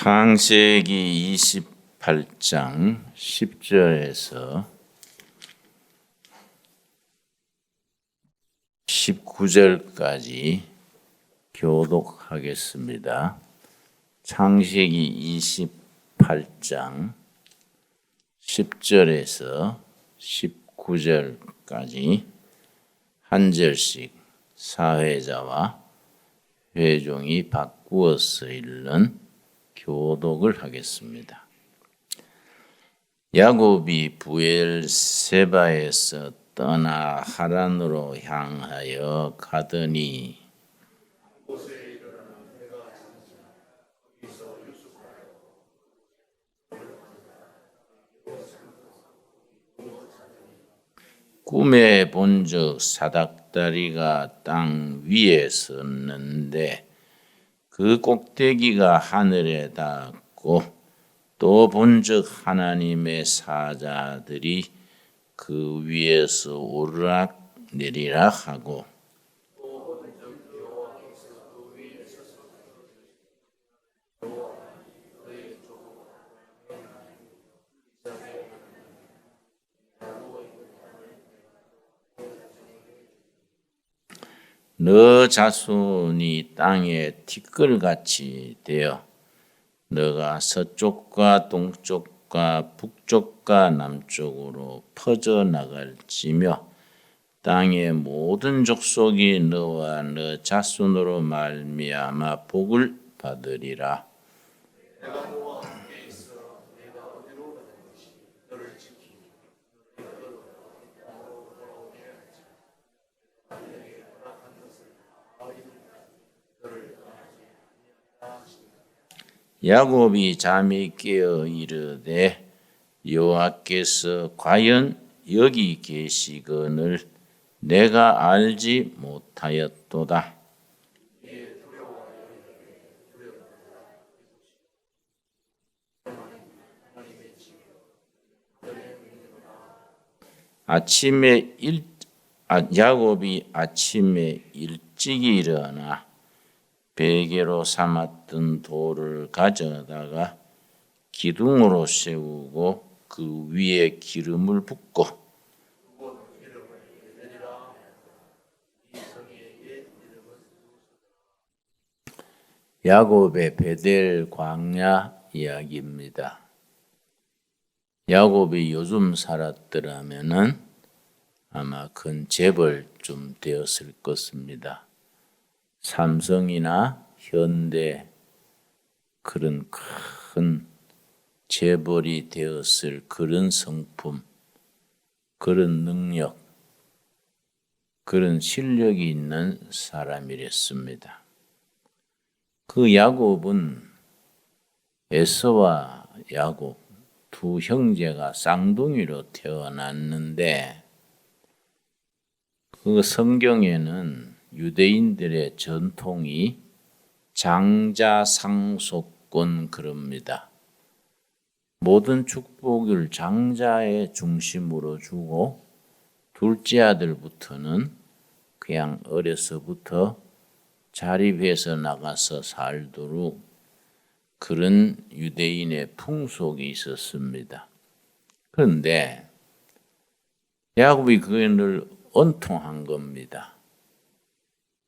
창세기 28장 10절에서 19절까지 교독하겠습니다. 창세기 28장 10절에서 19절까지 한 절씩 사회자와 회종이 바꾸어서 읽는 교독을 하겠습니다. 야곱이 부엘세바에서 떠나 하란으로 향하여 가더니 꿈에 본즉 사닥다리가 땅 위에 섰는데 그 꼭대기가 하늘에 닿았고 또 본즉 하나님의 사자들이 그 위에서 오르락 내리락 하고 너 자손이 땅에 티끌같이 되어 너가 서쪽과 동쪽과 북쪽과 남쪽으로 퍼져나갈지며 땅의 모든 족속이 너와 너 자손으로 말미암아 복을 받으리라. 야곱이 잠이 깨어 이르되 여호와께서 과연 여기 계시거늘 내가 알지 못하였도다. 야곱이 아침에 일찍이 일어나 베개로 삼았던 돌을 가져다가 기둥으로 세우고 그 위에 기름을 붓고 야곱의 베델 광야 이야기입니다. 야곱이 요즘 살았더라면은 아마 큰 재벌 되었을 것입니다. 삼성이나 현대 그런 큰 재벌이 되었을 그런 성품, 그런 능력, 그런 실력이 있는 사람이랬습니다. 그 야곱은 에서와 야곱 두 형제가 쌍둥이로 태어났는데 그 성경에는 유대인들의 전통이 장자상속권 그럽니다. 모든 축복을 장자의 중심으로 주고 둘째 아들부터는 그냥 어려서부터 자립해서 나가서 살도록 그런 유대인의 풍속이 있었습니다. 그런데 야곱이 그걸 원통한 겁니다.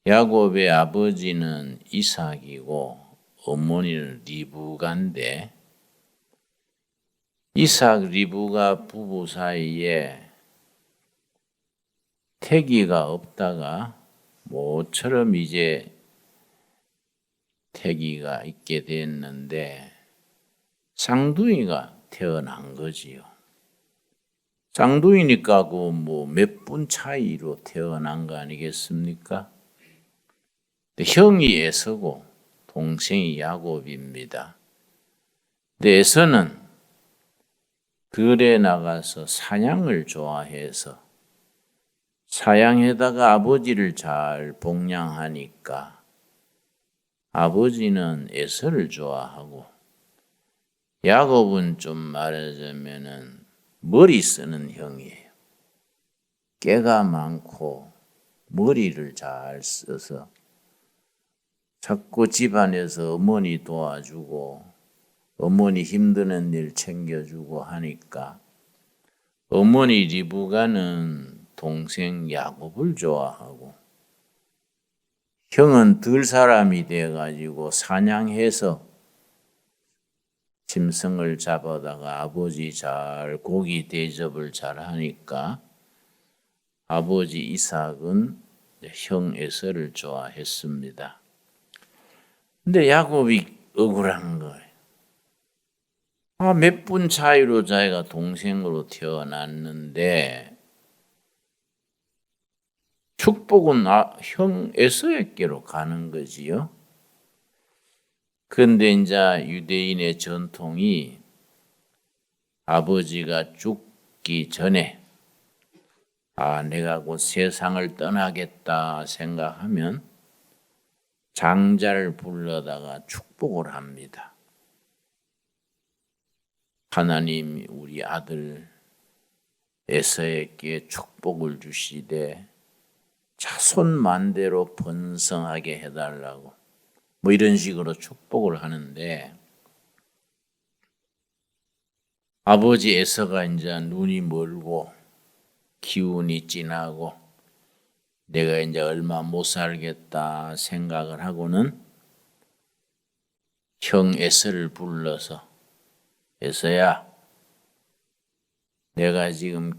야곱의 아버지는 이삭이고 어머니는 리브가인데 이삭 리브가 부부 사이에 태기가 없다가 모처럼 이제 태기가 있게 됐는데 쌍둥이가 태어난 거지요. 쌍둥이니까 그 몇 분 차이로 태어난 거 아니겠습니까? 형이 에서고 동생이 야곱입니다. 근데 에서는 들에 나가서 사냥을 좋아해서 사냥에다가 아버지를 잘 복양하니까 아버지는 에서를 좋아하고 야곱은 좀 말하자면은 머리 쓰는 형이에요. 깨가 많고 머리를 잘 써서 자꾸 집안에서 어머니 도와주고 어머니 힘드는 일 챙겨주고 하니까 어머니 리브가는 동생 야곱을 좋아하고 형은 들 사람이 돼가지고 사냥해서 짐승을 잡아다가 아버지 잘 고기 대접을 잘 하니까 아버지 이삭은 형 에서를 좋아했습니다. 근데 야곱이 억울한 거예요. 몇 분 차이로 자기가 동생으로 태어났는데 축복은 형 에서에게로 가는 거지요. 그런데 이제 유대인의 전통이 아버지가 죽기 전에 내가 곧 세상을 떠나겠다 생각하면 장자를 불러다가 축복을 합니다. 하나님 우리 아들 에서에게 축복을 주시되 자손 만대로 번성하게 해달라고 이런 식으로 축복을 하는데 아버지 에서가 이제 눈이 멀고 기운이 진하고 내가 이제 얼마 못 살겠다 생각을 하고는 형 에서를 불러서 에서야 내가 지금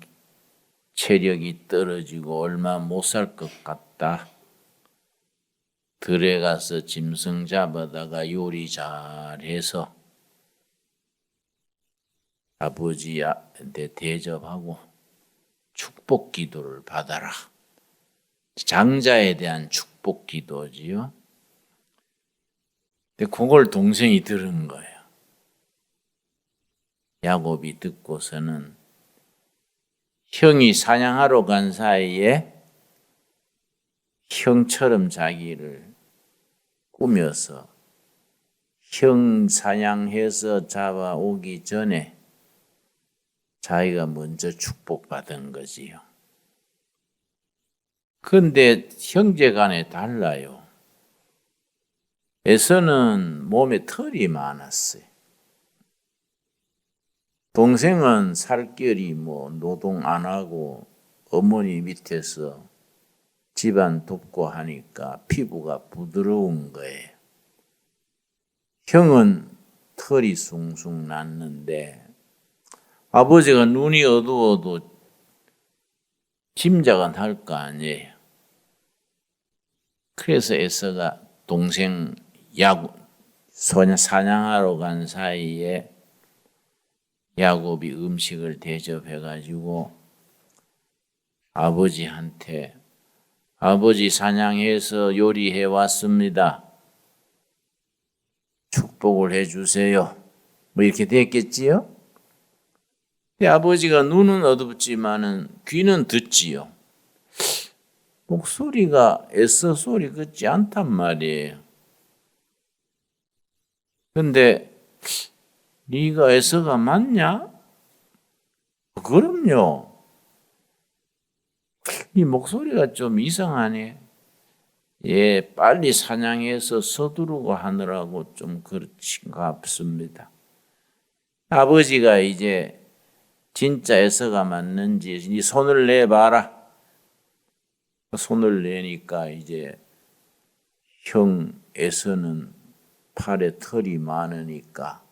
체력이 떨어지고 얼마 못 살 것 같다. 들에 가서 짐승 잡아다가 요리 잘해서 아버지한테 대접하고 축복 기도를 받아라. 장자에 대한 축복 기도지요. 근데 그걸 동생이 들은 거예요. 야곱이 듣고서는 형이 사냥하러 간 사이에 형처럼 자기를 꾸며서 형 사냥해서 잡아오기 전에 자기가 먼저 축복받은 거지요. 그런데 형제 간에 달라요. 에서는 몸에 털이 많았어요. 동생은 살결이 노동 안 하고 어머니 밑에서 집안 돕고 하니까 피부가 부드러운 거예요. 형은 털이 숭숭 났는데 아버지가 눈이 어두워도 짐작은 할 거 아니에요. 그래서 에서가 동생 사냥하러 간 사이에 야곱이 음식을 대접해가지고 아버지한테 아버지 사냥해서 요리해 왔습니다. 축복을 해주세요. 이렇게 됐겠지요? 근데 아버지가 눈은 어둡지만은 귀는 듣지요. 목소리가 에서 소리 같지 않단 말이에요. 근데 네가 에서가 맞냐? 그럼요. 네 목소리가 좀 이상하네. 빨리 사냥해서 서두르고 하느라고 좀 그렇신가 싶습니다. 아버지가 이제 진짜 에서가 맞는지 네 손을 내봐라. 손을 내니까 이제 형 에서는 팔에 털이 많으니까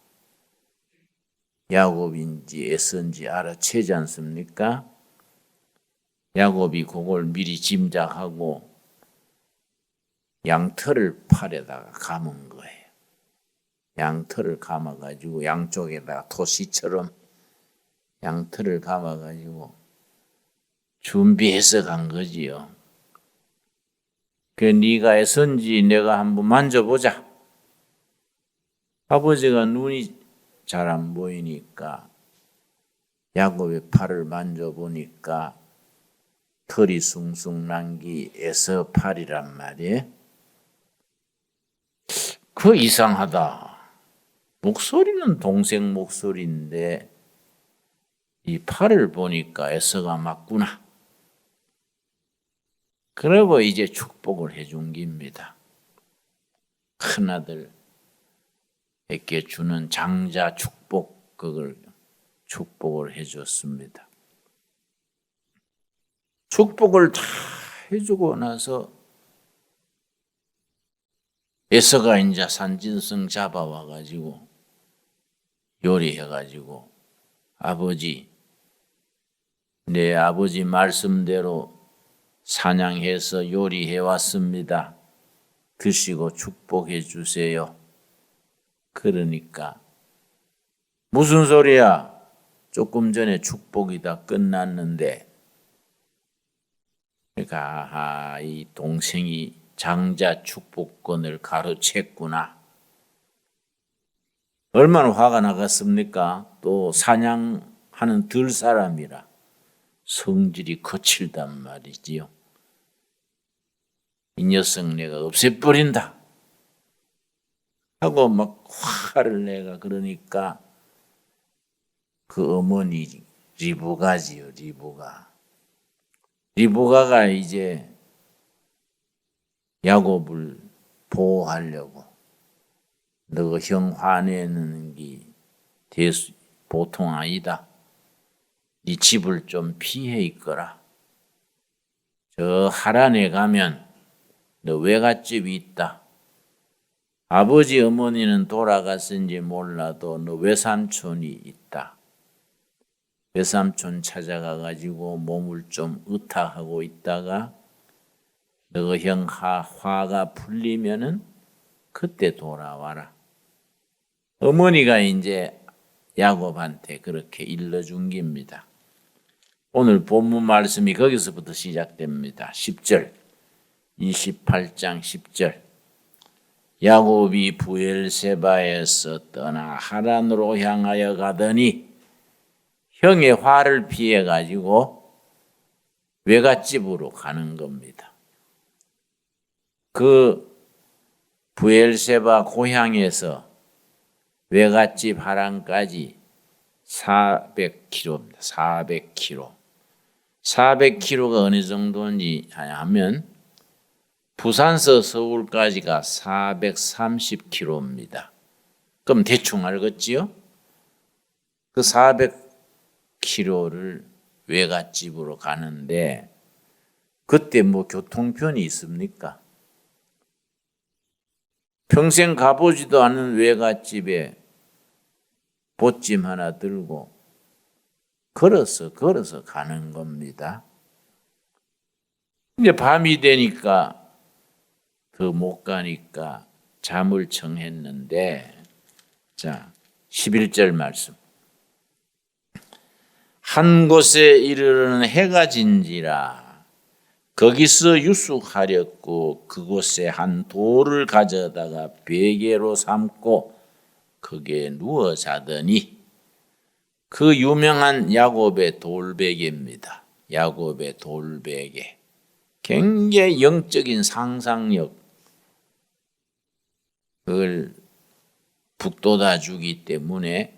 야곱인지 에서인지 알아채지 않습니까? 야곱이 그걸 미리 짐작하고 양털을 팔에다가 감은 거예요. 양털을 감아가지고 양쪽에다가 토시처럼 양털을 감아가지고 준비해서 간 거지요. 네가 에서인지 내가 한번 만져보자. 아버지가 눈이 잘 안 보이니까 야곱의 팔을 만져보니까 털이 숭숭 난 게 에서 팔이란 말이에요. 그 이상하다. 목소리는 동생 목소리인데 이 팔을 보니까 에서가 맞구나. 그러고 이제 축복을 해준 겁니다. 큰아들 주는 장자 축복, 그걸 축복을 해줬습니다. 축복을 다 해주고 나서 에서가 이제 산짐승 잡아와가지고 요리해가지고 아버지, 내 아버지 말씀대로 사냥해서 요리해 왔습니다. 드시고 축복해 주세요. 그러니까 무슨 소리야? 조금 전에 축복이 다 끝났는데. 그러니까 이 동생이 장자 축복권을 가로챘구나. 얼마나 화가 나갔습니까? 또 사냥하는 들 사람이라 성질이 거칠단 말이지요. 이 녀석 내가 없애버린다 하고 막 화를 내가 그러니까 그 어머니 리브가지요. 리브가가 이제 야곱을 보호하려고 너 형 화내는 게 보통 아니다. 네 집을 좀 피해 있거라. 저 하란에 가면 너 외갓집이 있다. 아버지 어머니는 돌아갔은지 몰라도 너 외삼촌이 있다. 외삼촌 찾아가가지고 몸을 좀 의탁하고 있다가 너 형 화가 풀리면은 그때 돌아와라. 어머니가 이제 야곱한테 그렇게 일러준 겁니다. 오늘 본문 말씀이 거기서부터 시작됩니다. 10절, 28장 10절. 야곱이 브엘세바에서 떠나 하란으로 향하여 가더니 형의 화를 피해 가지고 외갓집으로 가는 겁니다. 그 브엘세바 고향에서 외갓집 하란까지 400km입니다. 400km. 400km가 어느 정도인지 하면 부산서 서울까지가 430km입니다. 그럼 대충 알겠지요? 그 400km를 외갓집으로 가는데 그때 뭐 교통편이 있습니까? 평생 가보지도 않은 외갓집에 보찜 하나 들고 걸어서 가는 겁니다. 이제 밤이 되니까 더 못 가니까 잠을 청했는데, 자, 11절 말씀. 한 곳에 이르르는 해가 진지라 거기서 유숙하렸고 그곳에 한 돌을 가져다가 베개로 삼고 거기에 누워 자더니 그 유명한 야곱의 돌베개입니다. 야곱의 돌베개. 굉장히 영적인 상상력 그걸 북돋아 주기 때문에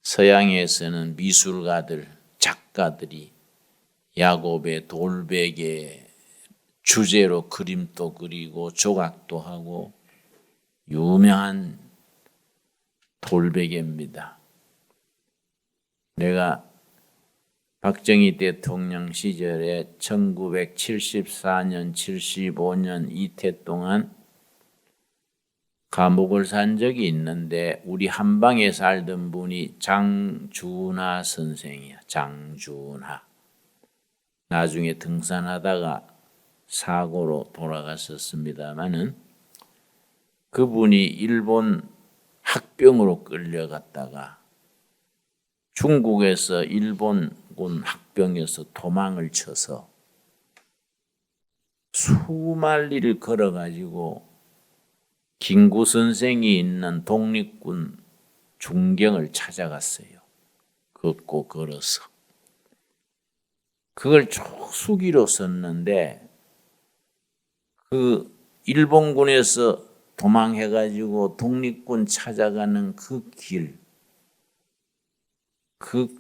서양에서는 미술가들, 작가들이 야곱의 돌베개 주제로 그림도 그리고 조각도 하고 유명한 돌베개입니다. 내가 박정희 대통령 시절에 1974년, 75년 이태 동안 감옥을 산 적이 있는데 우리 한방에 살던 분이 장준하 선생이야. 장준하. 나중에 등산하다가 사고로 돌아갔었습니다마는 그분이 일본 학병으로 끌려갔다가 중국에서 일본군 학병에서 도망을 쳐서 수만리를 걸어가지고 김구 선생이 있는 독립군 중경을 찾아갔어요. 걷고 걸어서. 그걸 쭉 수기로 썼는데 그 일본군에서 도망해가지고 독립군 찾아가는 그 길, 그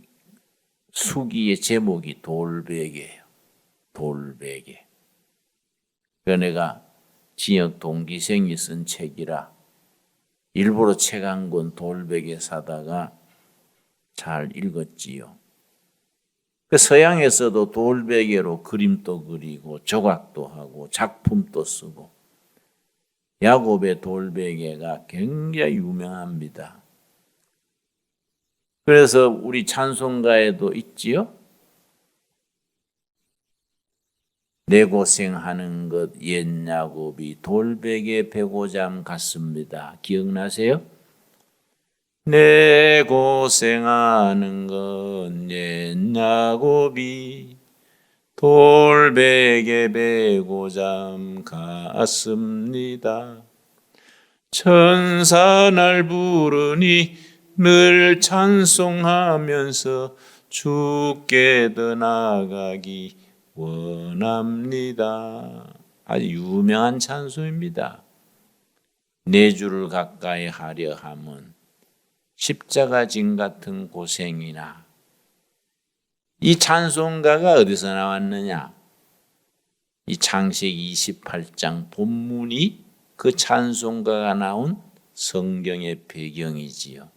수기의 제목이 돌베개예요. 돌베개. 그 내가 지역 동기생이 쓴 책이라 일부러 책 한 권 돌베개 사다가 잘 읽었지요. 그 서양에서도 돌베개로 그림도 그리고 조각도 하고 작품도 쓰고 야곱의 돌베개가 굉장히 유명합니다. 그래서 우리 찬송가에도 있지요. 내 고생하는 것 옛 야곱이 돌베개 베고잠 같습니다. 기억나세요? 내 고생하는 것 옛 야곱이 돌베개 베고잠 같습니다. 천사 날 부르니 늘 찬송하면서 주께 더 나아가기 원합니다. 아주 유명한 찬송입니다. 내 주를 가까이 하려 함은 십자가 진 같은 고생이나. 이 찬송가가 어디서 나왔느냐? 이 창세기 28장 본문이 그 찬송가가 나온 성경의 배경이지요.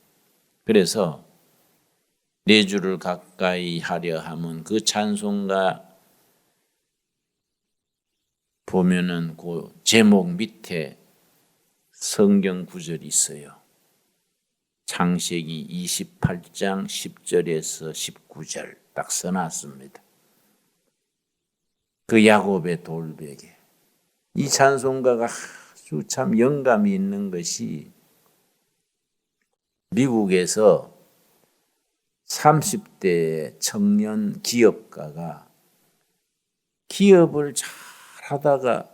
그래서 내 주를 가까이 하려 함은 그 찬송가 보면은 그 제목 밑에 성경 구절이 있어요. 창세기 28장 10절에서 19절 딱 써놨습니다. 그 야곱의 돌베개. 이 찬송가가 아주 참 영감이 있는 것이 미국에서 30대 청년 기업가가 기업을 잘 하다가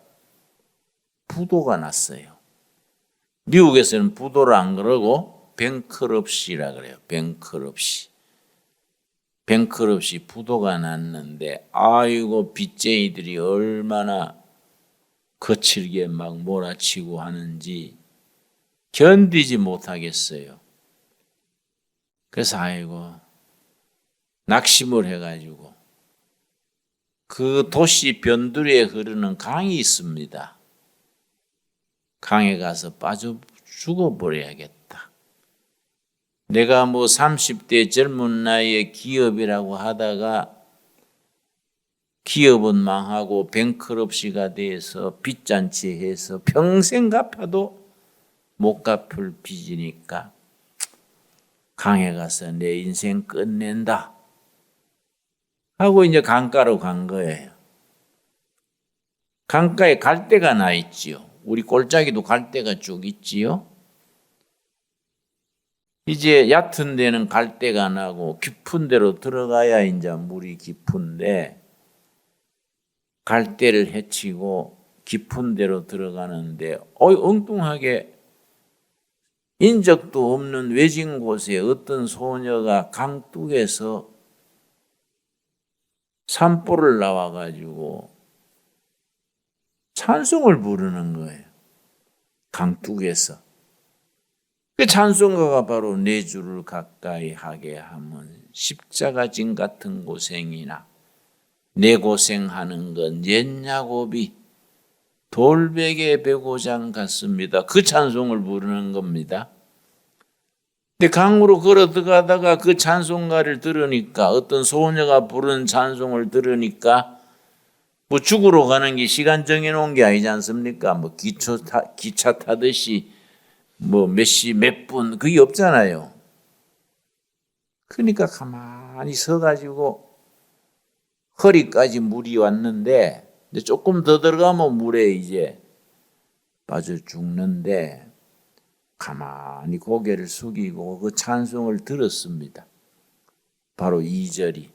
부도가 났어요. 미국에서는 부도를 안 그러고 뱅크럽시라 그래요. 뱅크럽시 부도가 났는데 아이고 빚쟁이들이 얼마나 거칠게 막 몰아치고 하는지 견디지 못하겠어요. 그래서 아이고 낙심을 해가지고 그 도시 변두리에 흐르는 강이 있습니다. 강에 가서 빠져 죽어버려야겠다. 내가 뭐 30대 젊은 나이에 기업이라고 하다가 기업은 망하고 뱅크럽시가 돼서 빚잔치해서 평생 갚아도 못 갚을 빚이니까 강에 가서 내 인생 끝낸다 하고 이제 강가로 간 거예요. 강가에 갈대가 나 있지요. 우리 골짜기도 갈대가 쭉 있지요. 이제 얕은 데는 갈대가 나고 깊은 데로 들어가야 이제 물이 깊은데 갈대를 헤치고 깊은 데로 들어가는데 엉뚱하게 인적도 없는 외진 곳에 어떤 소녀가 강둑에서 산보를 나와가지고 찬송을 부르는 거예요. 강둑에서. 그 찬송가가 바로 내 주를 가까이 하게 하면 십자가 진 같은 고생이나 내 고생하는 건 옛 야곱이 돌베개 베고장 같습니다. 그 찬송을 부르는 겁니다. 근데 강으로 걸어 들어가다가 그 찬송가를 들으니까 어떤 소녀가 부른 찬송을 들으니까 뭐 죽으러 가는 게 시간 정해놓은 게 아니지 않습니까? 뭐 기차 타듯이 뭐 몇 시 몇 분 그게 없잖아요. 그러니까 가만히 서가지고 허리까지 물이 왔는데 이제 조금 더 들어가면 물에 이제 빠져 죽는데 가만히 고개를 숙이고 그 찬송을 들었습니다. 바로 2절이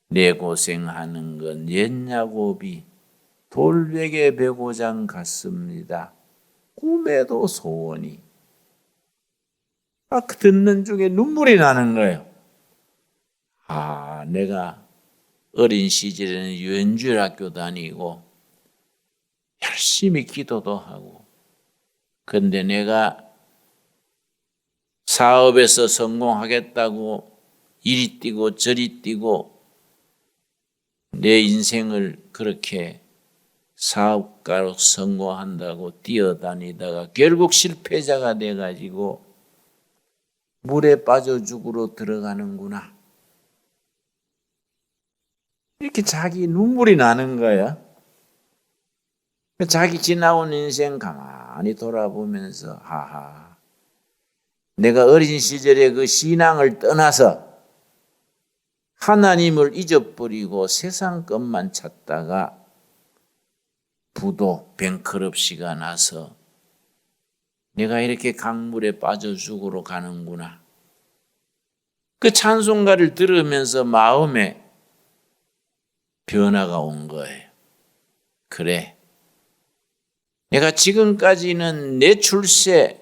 내 고생하는 건 옛 야곱이 돌베개 베고장 같습니다. 꿈에도 소원이. 듣는 중에 눈물이 나는 거예요. 내가 어린 시절에는 유엔주일학교 다니고 열심히 기도도 하고 근데 내가 사업에서 성공하겠다고 이리 뛰고 저리 뛰고 내 인생을 그렇게 사업가로 성공한다고 뛰어다니다가 결국 실패자가 돼가지고 물에 빠져 죽으러 들어가는구나. 이렇게 자기 눈물이 나는 거야. 자기 지나온 인생 가만히 돌아보면서 하하, 내가 어린 시절에 그 신앙을 떠나서 하나님을 잊어버리고 세상 것만 찾다가 부도 뱅크럽시가 나서 내가 이렇게 강물에 빠져 죽으러 가는구나. 그 찬송가를 들으면서 마음에 변화가 온 거예요. 그래, 내가 지금까지는 내 출세,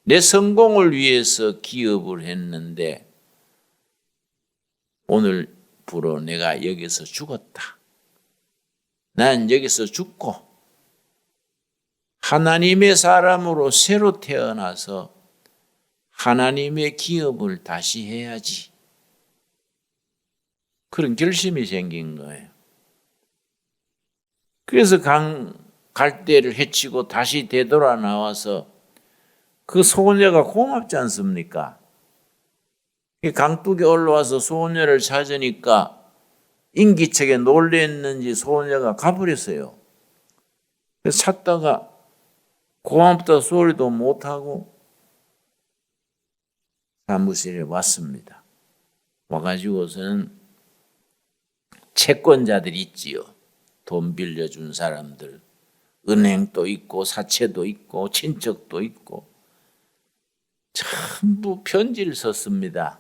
내 성공을 위해서 기업을 했는데 오늘부로 내가 여기서 죽었다. 난 여기서 죽고 하나님의 사람으로 새로 태어나서 하나님의 기업을 다시 해야지. 그런 결심이 생긴 거예요. 그래서 갈대를 헤치고 다시 되돌아 나와서 그 소녀가 고맙지 않습니까? 강둑에 올라와서 소녀를 찾으니까 인기척에 놀랬는지 소녀가 가버렸어요. 그래서 찾다가 고맙다 소리도 못하고 사무실에 왔습니다. 와가지고서는 채권자들이 있지요. 돈 빌려준 사람들. 은행도 있고 사채도 있고 친척도 있고 전부 편지를 썼습니다.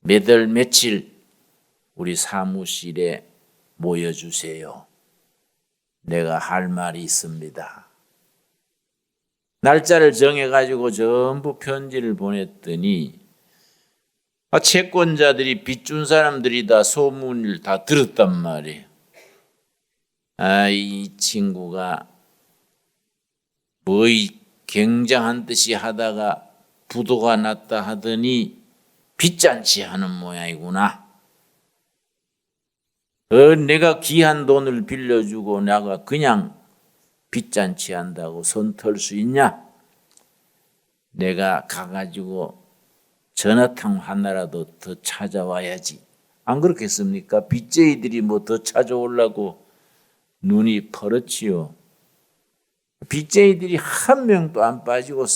몇 월 며칠 우리 사무실에 모여주세요. 내가 할 말이 있습니다. 날짜를 정해가지고 전부 편지를 보냈더니 채권자들이 빚준 사람들이 다 소문을 다 들었단 말이에요. 이 친구가 굉장한 듯이 하다가 부도가 났다 하더니 빚잔치 하는 모양이구나. 내가 귀한 돈을 빌려주고 내가 그냥 빚잔치 한다고 손 털 수 있냐? 내가 가가지고 전화통 하나라도 더 찾아와야지. 안 그렇겠습니까? 빚쟁이들이 뭐 더 찾아오려고 눈이 퍼렇지요. 빚쟁이들이 한 명도 안 빠지고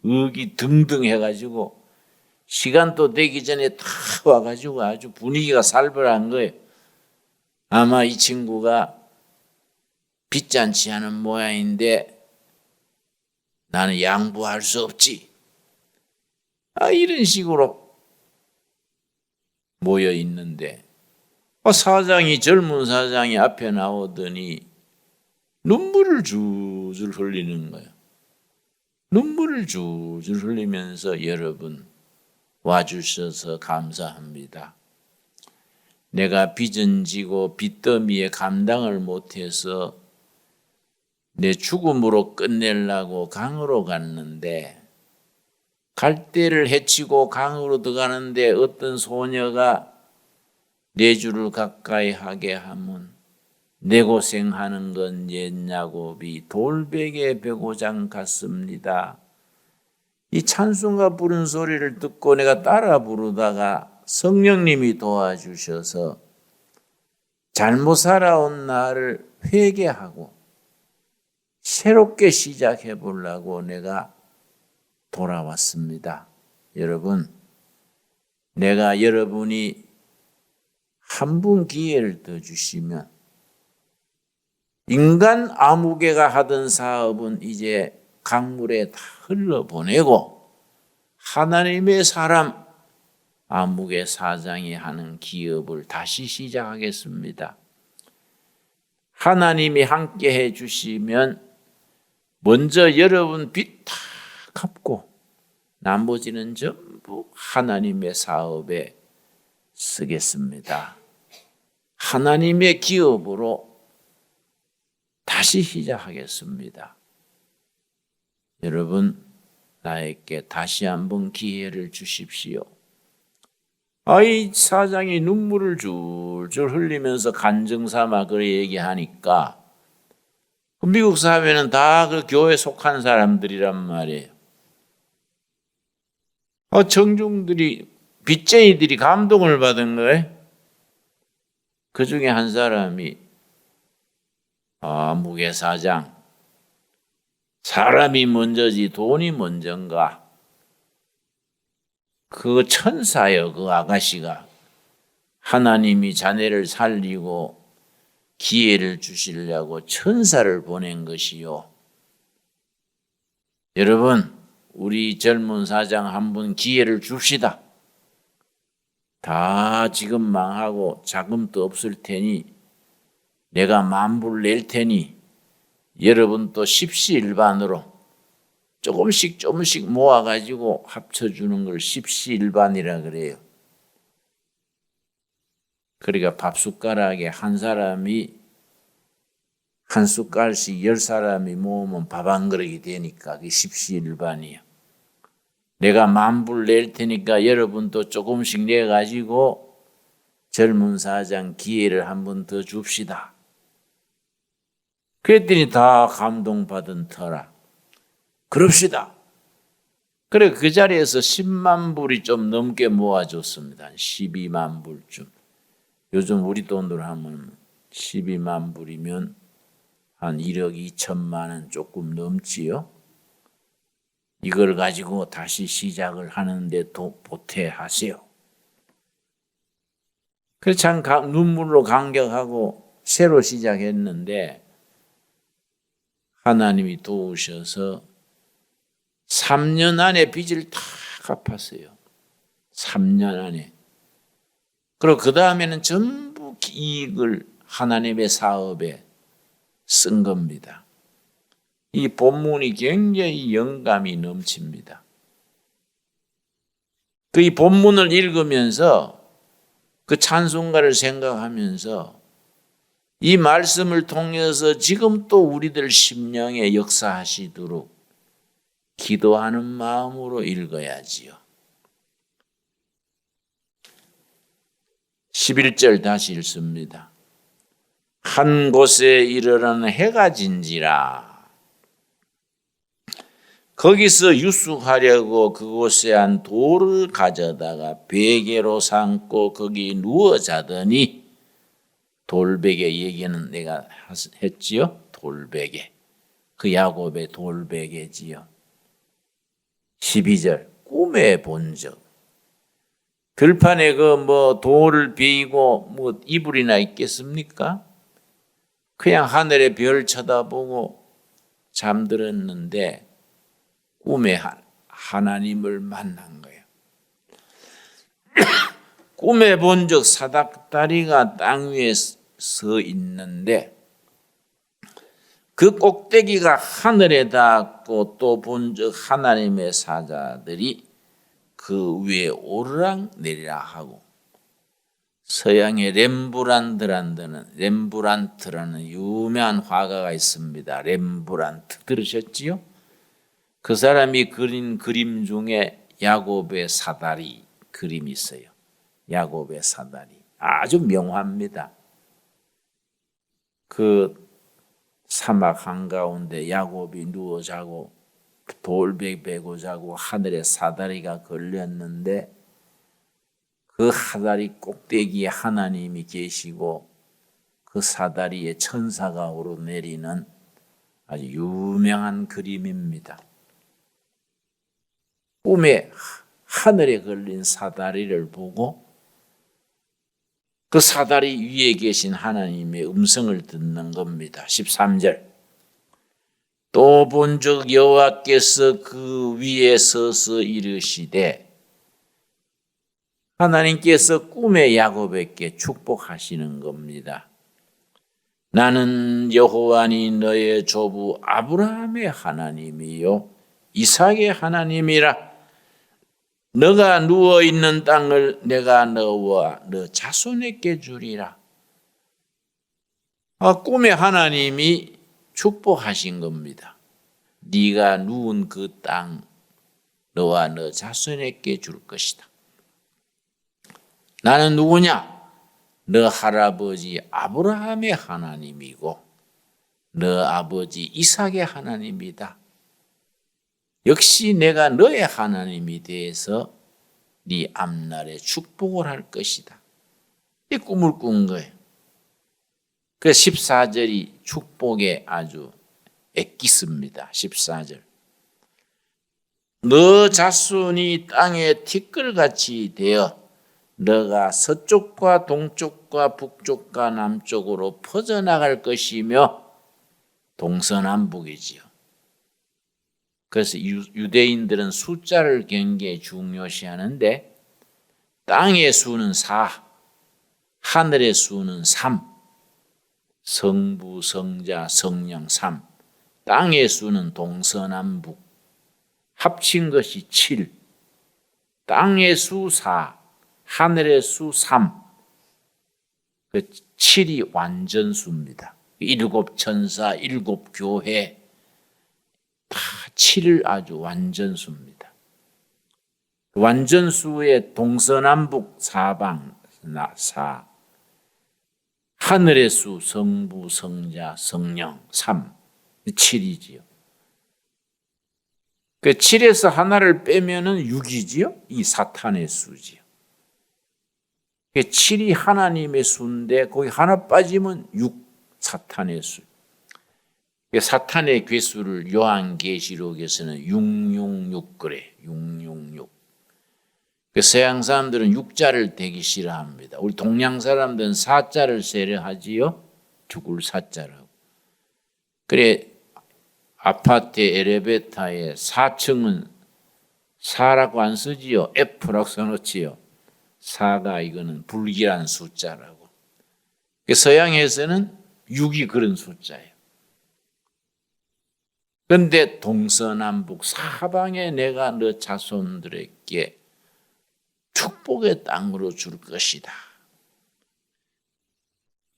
의기 등등 해가지고 시간도 되기 전에 다 와가지고 아주 분위기가 살벌한 거예요. 아마 이 친구가 빚잔치 하는 모양인데 나는 양보할 수 없지. 이런 식으로 모여 있는데 젊은 사장이 앞에 나오더니 눈물을 줄줄 흘리는 거예요. 눈물을 줄줄 흘리면서 여러분 와주셔서 감사합니다. 내가 빚은 지고 빚더미에 감당을 못해서 내 죽음으로 끝내려고 강으로 갔는데 갈대를 헤치고 강으로 들어가는데 어떤 소녀가 내 주를 가까이 하게 하면 내 고생하는 건 옛 야곱이 돌베개 배고장 같습니다. 이 찬송가 부른 소리를 듣고 내가 따라 부르다가 성령님이 도와주셔서 잘못 살아온 나를 회개하고 새롭게 시작해 보려고 내가 돌아왔습니다. 여러분, 내가 여러분이 한 분 기회를 더 주시면 인간 아무개가 하던 사업은 이제 강물에 다 흘러보내고 하나님의 사람 아무개 사장이 하는 기업을 다시 시작하겠습니다. 하나님이 함께 해 주시면 먼저 여러분 빚 다 갚고 나머지는 전부 하나님의 사업에 쓰겠습니다. 하나님의 기업으로 다시 시작하겠습니다. 여러분, 나에게 다시 한번 기회를 주십시오. 이 사장이 눈물을 줄줄 흘리면서 간증삼아 그래 얘기하니까 미국 사회는 다 그 교회 속한 사람들이란 말이에요. 청중들이, 빚쟁이들이 감동을 받은 거예요. 그 중에 한 사람이 무게사장, 사람이 먼저지 돈이 먼저인가? 그 천사요, 그 아가씨가. 하나님이 자네를 살리고 기회를 주시려고 천사를 보낸 것이요. 여러분, 우리 젊은 사장 한 분 기회를 줍시다. 다 지금 망하고 자금도 없을 테니 내가 만불 낼 테니 여러분 또 십시일반으로 조금씩 모아가지고 합쳐주는 걸 십시일반이라 그래요. 그러니까 밥숟가락에 한 사람이 한 숟갈씩 10사람이 모으면 밥 한 그릇이 되니까 그게 십시일반이에요. 내가 만불 낼 테니까 여러분도 조금씩 내가지고 젊은 사장 기회를 한 번 더 줍시다. 그랬더니 다 감동받은 터라. 그럽시다. 그래 그 자리에서 10만 불이 좀 넘게 모아줬습니다. 12만 불쯤. 요즘 우리 돈으로 하면 12만 불이면 한 1억 2천만 원 조금 넘지요. 이걸 가지고 다시 시작을 하는데 보태하세요. 그래서 참 눈물로 감격하고 새로 시작했는데 하나님이 도우셔서 3년 안에 빚을 다 갚았어요. 3년 안에. 그리고 그 다음에는 전부 이익을 하나님의 사업에 쓴 겁니다. 이 본문이 굉장히 영감이 넘칩니다. 그 이 본문을 읽으면서 그 찬송가를 생각하면서 이 말씀을 통해서 지금 또 우리들 심령에 역사하시도록 기도하는 마음으로 읽어야지요. 11절 다시 읽습니다. 한 곳에 이르러는 해가 진지라. 거기서 유숙하려고 그곳에 한 돌을 가져다가 베개로 삼고 거기 누워 자더니 돌베개 얘기는 내가 했지요. 돌베개. 그 야곱의 돌베개지요. 12절 꿈에 본 적. 들판에 돌을 베이고 이불이나 있겠습니까? 그냥 하늘의 별 쳐다보고 잠들었는데 꿈에 하나님을 만난 거예요. 꿈에 본 적 사닥다리가 땅 위에 서 있는데 그 꼭대기가 하늘에 닿았고 또 본 적 하나님의 사자들이 그 위에 오르락 내리락 하고 서양의 렘브란트라는 유명한 화가가 있습니다. 렘브란트 들으셨지요? 그 사람이 그린 그림 중에 야곱의 사다리 그림이 있어요. 야곱의 사다리. 아주 명화입니다. 그 사막 한가운데 야곱이 누워 자고 돌베개 베고 자고 하늘에 사다리가 걸렸는데 그 사다리 꼭대기에 하나님이 계시고 그 사다리에 천사가 오르내리는 아주 유명한 그림입니다. 꿈에 하늘에 걸린 사다리를 보고 그 사다리 위에 계신 하나님의 음성을 듣는 겁니다. 13절 또 본 적 여호와께서 그 위에 서서 이르시되 하나님께서 꿈에 야곱에게 축복하시는 겁니다. 나는 여호와니 너의 조부 아브라함의 하나님이요 이삭의 하나님이라. 너가 누워있는 땅을 내가 너와 너 자손에게 주리라. 꿈에 하나님이 축복하신 겁니다. 네가 누운 그 땅 너와 너 자손에게 줄 것이다. 나는 누구냐? 너 할아버지 아브라함의 하나님이고 너 아버지 이삭의 하나님이다. 역시 내가 너의 하나님이 되어서 네 앞날에 축복을 할 것이다. 이 꿈을 꾼 거예요. 그래서 14절이 축복에 아주 엑기스입니다. 14절. 너 자손이 땅에 티끌같이 되어 너가 서쪽과 동쪽과 북쪽과 남쪽으로 퍼져나갈 것이며 동서남북이지요. 그래서 유대인들은 숫자를 굉장히 중요시하는데 땅의 수는 4, 하늘의 수는 3, 성부, 성자, 성령 3, 땅의 수는 동서남북, 합친 것이 7, 땅의 수 4, 하늘의 수 3, 그 7이 완전수입니다. 7 천사, 7 교회 다 7을 아주 완전수입니다. 완전수의 동서남북 사방 4, 하늘의 수 성부, 성자, 성령 3, 7이지요. 그 7에서 하나를 빼면은 6이지요. 이 사탄의 수지요. 7이 하나님의 수인데 거기 하나 빠지면 6 사탄의 수. 사탄의 괴수를 요한계시록에서는 666 그래. 666. 서양 사람들은 6자를 되기 싫어합니다. 우리 동양 사람들은 4자를 세려하지요. 죽을 4자라고. 그래 아파트 엘리베이터에 4층은 4라고 안 쓰지요. F라고 써놓지요. 4가 이거는 불길한 숫자라고. 서양에서는 6이 그런 숫자예요. 그런데 동서남북 사방에 내가 너 자손들에게 축복의 땅으로 줄 것이다.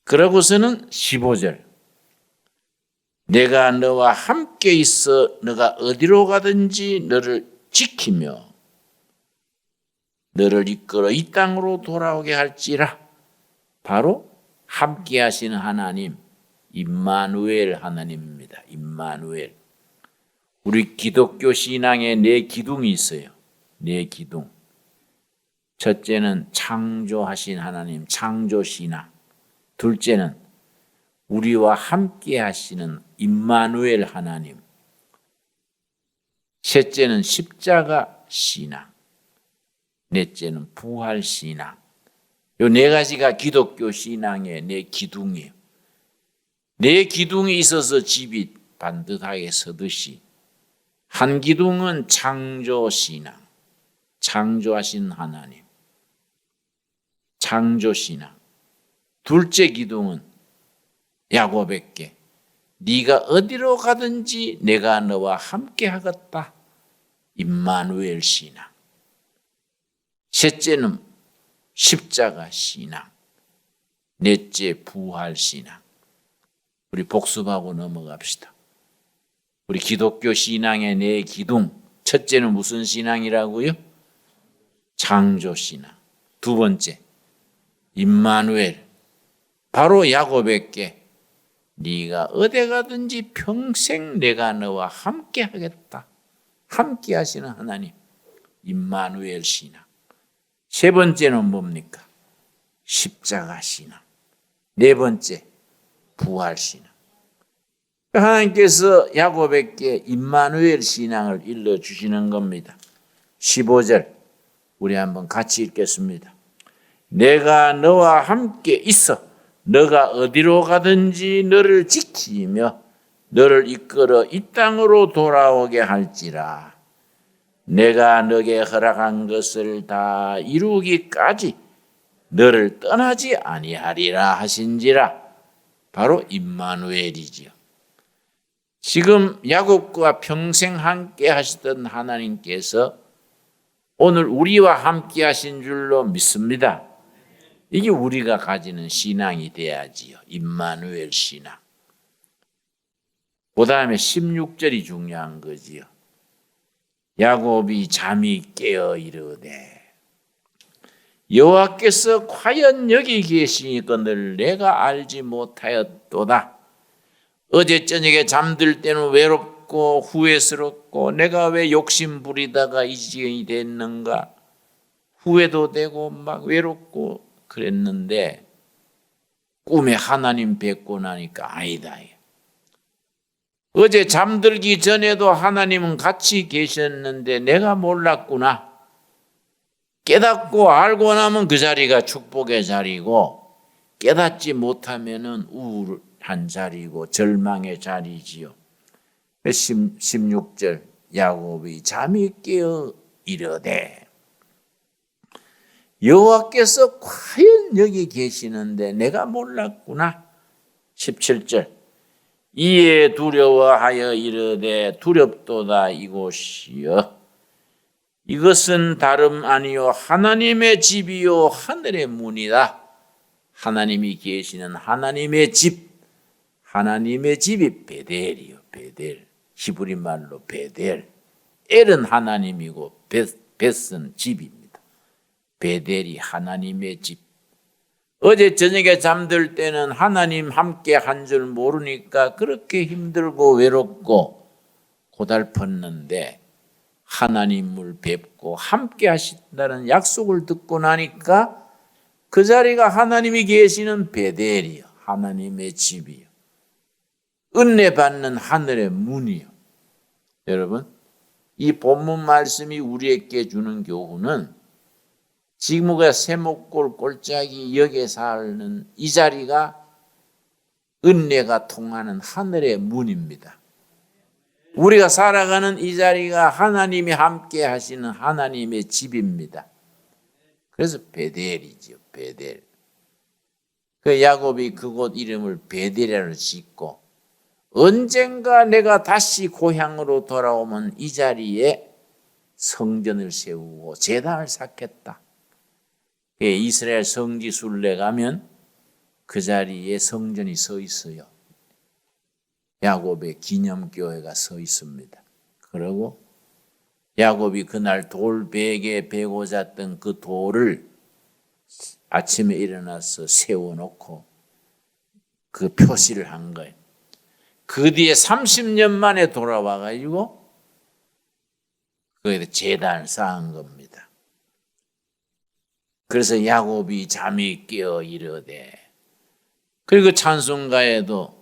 그러고서는 15절. 내가 너와 함께 있어 너가 어디로 가든지 너를 지키며 너를 이끌어 이 땅으로 돌아오게 할지라. 바로 함께 하시는 하나님, 임마누엘 하나님입니다. 임마누엘. 우리 기독교 신앙에 4기둥이 있어요. 4기둥. 첫째는 창조하신 하나님, 창조신앙. 둘째는 우리와 함께 하시는 임마누엘 하나님. 셋째는 십자가 신앙. 넷째는 부활 신앙. 요 4가지가 기독교 신앙의 4기둥이에요. 4기둥이 있어서 집이 반듯하게 서듯이 한 기둥은 창조 신앙. 창조하신 하나님. 창조 신앙. 둘째 기둥은 야곱에게 네가 어디로 가든지 내가 너와 함께 하겠다. 임마누엘 신앙. 셋째는 십자가 신앙. 넷째 부활 신앙. 우리 복습하고 넘어갑시다. 우리 기독교 신앙의 4기둥. 첫째는 무슨 신앙이라고요? 창조 신앙. 두 번째 임마누엘. 바로 야곱에게 네가 어디 가든지 평생 내가 너와 함께 하겠다. 함께 하시는 하나님. 임마누엘 신앙. 세 번째는 뭡니까? 십자가 신앙. 네 번째 부활 신앙. 하나님께서 야곱에게 임마누엘 신앙을 일러주시는 겁니다. 15절 우리 한번 같이 읽겠습니다. 내가 너와 함께 있어 너가 어디로 가든지 너를 지키며 너를 이끌어 이 땅으로 돌아오게 할지라. 내가 너에게 허락한 것을 다 이루기까지 너를 떠나지 아니하리라 하신지라. 바로 임마누엘이지요. 지금 야곱과 평생 함께 하시던 하나님께서 오늘 우리와 함께 하신 줄로 믿습니다. 이게 우리가 가지는 신앙이 돼야지요. 임마누엘 신앙. 그 다음에 16절이 중요한 거지요. 야곱이 잠이 깨어 이르되 여호와께서 과연 여기 계시니건을 내가 알지 못하였도다. 어제 저녁에 잠들 때는 외롭고 후회스럽고 내가 왜 욕심 부리다가 이 지경이 됐는가 후회도 되고 막 외롭고 그랬는데 꿈에 하나님 뵙고 나니까 아니다. 어제 잠들기 전에도 하나님은 같이 계셨는데 내가 몰랐구나. 깨닫고 알고 나면 그 자리가 축복의 자리고 깨닫지 못하면은 우울한 자리고 절망의 자리지요. 16절 야곱이 잠이 깨어 이르되 여호와께서 과연 여기 계시는데 내가 몰랐구나. 17절 이에 두려워하여 이르되 두렵도다 이곳이여 이것은 다름 아니요 하나님의 집이요 하늘의 문이다. 하나님이 계시는 하나님의 집, 하나님의 집이 베델이요 베델. 히브리 말로 베델. 엘은 하나님이고 벳은 집입니다. 베델이 하나님의 집. 어제 저녁에 잠들 때는 하나님 함께 한 줄 모르니까 그렇게 힘들고 외롭고 고달팠는데 하나님을 뵙고 함께 하신다는 약속을 듣고 나니까 그 자리가 하나님이 계시는 베델이요. 하나님의 집이요. 은혜 받는 하늘의 문이요. 여러분, 이 본문 말씀이 우리에게 주는 교훈은 지금 우리가 세목골 골짜기 역에 사는 이 자리가 은혜가 통하는 하늘의 문입니다. 우리가 살아가는 이 자리가 하나님이 함께 하시는 하나님의 집입니다. 그래서 베델이죠, 베델. 그 야곱이 그곳 이름을 베델이라고 짓고 언젠가 내가 다시 고향으로 돌아오면 이 자리에 성전을 세우고 제단을 쌓겠다. 이스라엘 성지 순례 가면 그 자리에 성전이 서 있어요. 야곱의 기념교회가 서 있습니다. 그리고 야곱이 그날 돌베개에 베고 잤던 그 돌을 아침에 일어나서 세워놓고 그 표시를 한 거예요. 그 뒤에 30년 만에 돌아와가지고 거기에 제단을 쌓은 겁니다. 그래서 야곱이 잠이 깨어 이르되 그리고 찬송가에도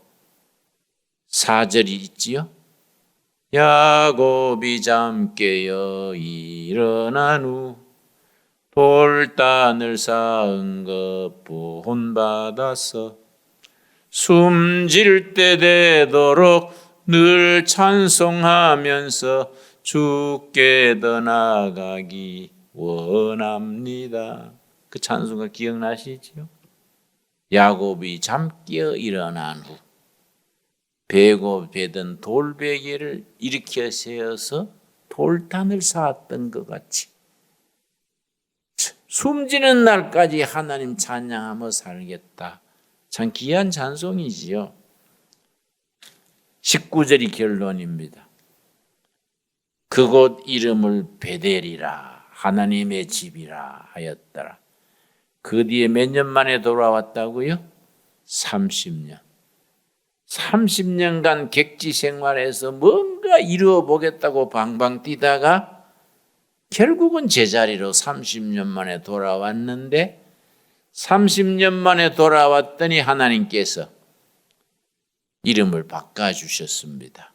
4절이 있지요. 야곱이 잠 깨어 일어난 후 돌단을 쌓은 것 본받아서 숨질 때 되도록 늘 찬송하면서 주께 더 나아가기 원합니다. 그 찬송가 기억나시죠? 야곱이 잠 깨어 일어난 후 베고 베던 돌베개를 일으켜 세워서 돌단을 쌓았던 것 같이 숨지는 날까지 하나님 찬양하며 살겠다. 참 귀한 찬송이지요. 19절이 결론입니다. 그곳 이름을 베델이라 하나님의 집이라 하였더라. 그 뒤에 몇 년 만에 돌아왔다고요? 30년. 30년간 객지 생활에서 뭔가 이루어 보겠다고 방방 뛰다가 결국은 제자리로 30년 만에 돌아왔는데 30년 만에 돌아왔더니 하나님께서 이름을 바꿔주셨습니다.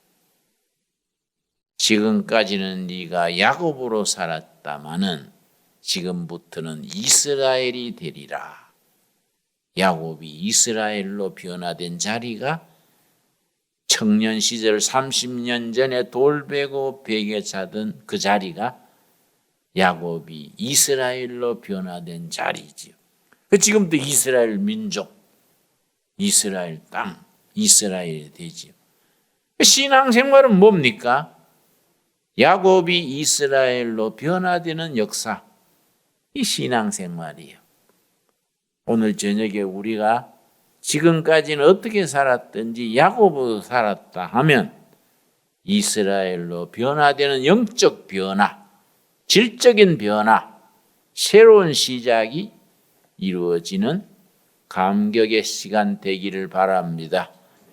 지금까지는 네가 야곱으로 살았다마는 지금부터는 이스라엘이 되리라. 야곱이 이스라엘로 변화된 자리가 청년 시절 30년 전에 돌 베고 베개 자던 그 자리가 야곱이 이스라엘로 변화된 자리지요. 지금도 이스라엘 민족, 이스라엘 땅, 이스라엘이 되지요. 신앙생활은 뭡니까? 야곱이 이스라엘로 변화되는 역사, 이 신앙생활이에요. 오늘 저녁에 우리가 지금까지는 어떻게 살았든지 야곱으로 살았다 하면 이스라엘로 변화되는 영적 변화, 질적인 변화, 새로운 시작이 이루어지는 감격의 시간 되기를 바랍니다.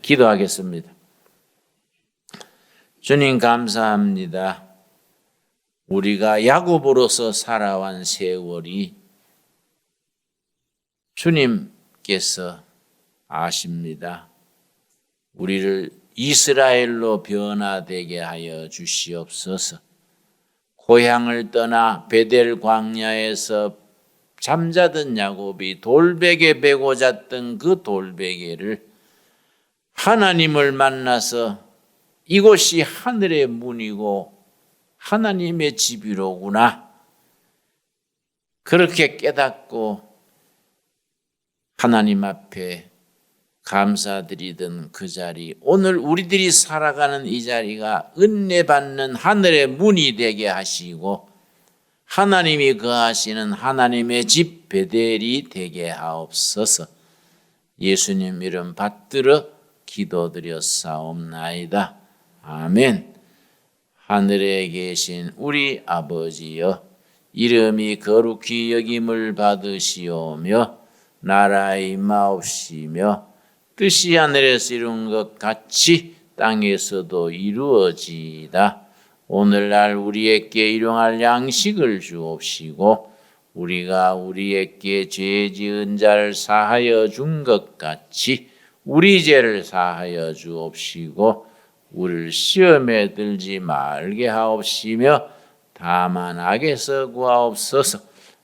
기도하겠습니다. 주님 감사합니다. 우리가 야곱으로서 살아온 세월이 주님께서 아십니다. 우리를 이스라엘로 변화되게 하여 주시옵소서. 고향을 떠나 베델 광야에서 잠자던 야곱이 돌베개 베고 잤던 그 돌베개를 하나님을 만나서 이곳이 하늘의 문이고 하나님의 집이로구나. 그렇게 깨닫고 하나님 앞에 감사드리던 그 자리, 오늘 우리들이 살아가는 이 자리가 은혜 받는 하늘의 문이 되게 하시고 하나님이 거하시는 하나님의 집 베델이 되게 하옵소서. 예수님 이름 받들어 기도드렸사옵나이다. 아멘. 하늘에 계신 우리 아버지여, 이름이 거룩히 여김을 받으시오며 나라의 임하옵시며 뜻이 하늘에서 이룬 것 같이 땅에서도 이루어지이다. 오늘날 우리에게 일용할 양식을 주옵시고 우리가 우리에게 죄 지은 자를 사하여 준 것 같이 우리 죄를 사하여 주옵시고 우리를 시험에 들지 말게 하옵시며 다만 악에서 구하옵소서.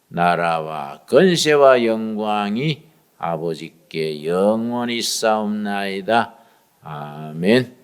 나라와 권세와 영광이 아버지께 영원히 싸움나이다. 아멘.